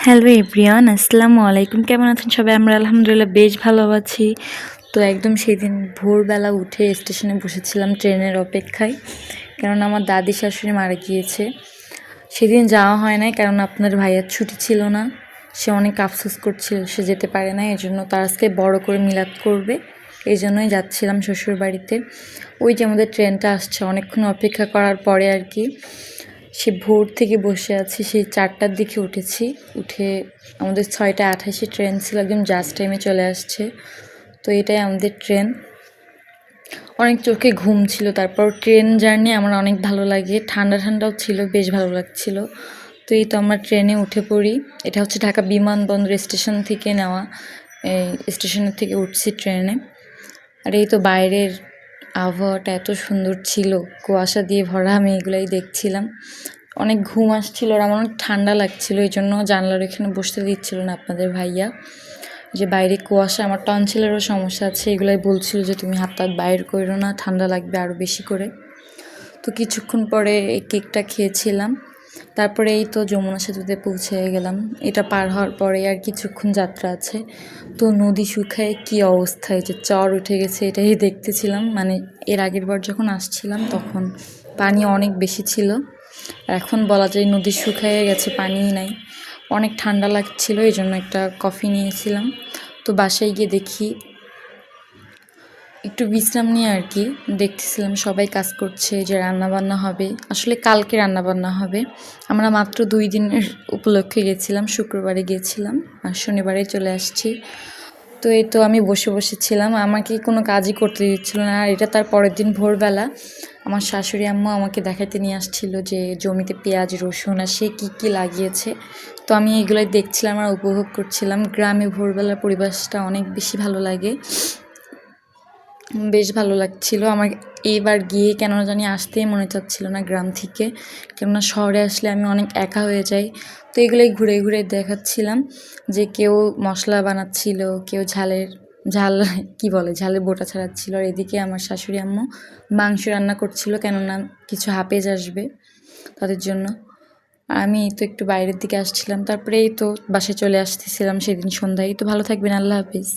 Hello everyone, আসসালামু আলাইকুম। কেমন আছেন সবাই? আমরা আলহামদুলিল্লাহ বেশ ভালো আছি। তো একদম সেদিন ভোরবেলা উঠে স্টেশনে বসেছিলাম ট্রেনের অপেক্ষায়, কারণ আমার দাদি শাশুড়ি মারা গিয়েছে। সেদিন যাওয়া হয় নাই কারণ আপনার ভাইয়ার ছুটি ছিল না। সে অনেক আফসোস করছিল, সে যেতে পারে না। এই জন্য তার আজকে বড় করে মিলাদ করবে, এই জন্যই যাচ্ছিলাম শ্বশুর বাড়িতে। ওই যে আমাদের ট্রেনটা আসছে, অনেকক্ষণ অপেক্ষা করার পরে আর কি সে ভোর থেকে বসে আছি, সেই 4টার দিকে উঠেছি। উঠে আমাদের 6টা 28-এ ট্রেন ছিল, একদম জাস্ট টাইমে চলে আসছে। তো এটাই আমাদের ট্রেন। অনেক চোখে ঘুম ছিল। তারপর ট্রেন জার্নি আমার অনেক ভালো লাগে, ঠান্ডা ঠান্ডাও ছিল, বেশ ভালো লাগছিল। তো এই তো আমরা ট্রেনে উঠে পড়ি। এটা হচ্ছে ঢাকা বিমানবন্দর স্টেশন থেকে নেওয়া। এই স্টেশনের থেকে উঠছি ট্রেনে। আর এই তো বাইরের আবহাওয়াটা এত সুন্দর ছিল, কুয়াশা দিয়ে ভরা। আমি এগুলাই দেখছিলাম। অনেক ঘুম আসছিল আর আমার অনেক ঠান্ডা লাগছিল, এই জন্য জানলার এখানে বসতে দিচ্ছিল না আপনাদের ভাইয়া। যে বাইরে কুয়াশা, আমার টনসিলেরও সমস্যা আছে, এগুলাই বলছিল যে তুমি হাত বাইর করো না, ঠান্ডা লাগবে আরও বেশি করে। তো কিছুক্ষণ পরে এই কেকটা খেয়েছিলাম। তারপরে এই তো যমুনা সেতুতে পৌঁছে গেলাম। এটা পার হওয়ার পরে আর কিছুক্ষণ যাত্রা আছে। তো নদী শুকায় কী অবস্থায়, যে চর উঠে গেছে, এটাই দেখতেছিলাম। মানে এর আগের বার যখন আসছিলাম তখন পানি অনেক বেশি ছিল, এখন বলা যায় নদী শুকিয়ে গেছে, পানিই নাই। অনেক ঠান্ডা লাগছিল, এই জন্য একটা কফি নিয়েছিলাম। তো বাসায় গিয়ে দেখি, একটু বিশ্রাম নিয়ে আর কি দেখতেছিলাম সবাই কাজ করছে, যে রান্নাবান্না হবে। আসলে কালকে রান্নাবান্না হবে। আমরা মাত্র 2 দিনের উপলক্ষে গেছিলাম, শুক্রবারে গিয়েছিলাম আর শনিবারে চলে আসছি। তো এই তো আমি বসে বসেছিলাম, আমাকে কোনো কাজই করতে দিচ্ছিল না। আর এটা তার পরের দিন ভোরবেলা আমার শাশুড়ি আম্মু আমাকে দেখাতে নিয়ে আসছিল যে জমিতে পেঁয়াজ রসুন আর সে কী কী লাগিয়েছে। তো আমি এগুলোই দেখছিলাম আর উপভোগ করছিলাম। গ্রামে ভোরবেলার পরিবেশটা অনেক বেশি ভালো লাগে, বেশ ভালো লাগছিল আমার। এইবার গিয়ে কেন জানি আসতেই মনে চাচ্ছিল না গ্রাম থেকে, কেননা শহরে আসলে আমি অনেক একা হয়ে যাই। তো এগুলোই ঘুরে ঘুরে দেখাচ্ছিলাম, যে কেউ মশলা বানাচ্ছিল, কেউ ঝালের বোটা ছাড়াচ্ছিল। আর এদিকে আমার শাশুড়ি আম্মু মাংস রান্না করছিল, কেননা কিছু হাফেজ আসবে তাদের জন্য। আমি তো একটু বাইরের দিকে আসছিলাম, তারপরে এই তো বাসায় চলে আসতেছিলাম সেদিন সন্ধ্যায়। তো ভালো থাকবেন, আল্লাহ হাফিজ।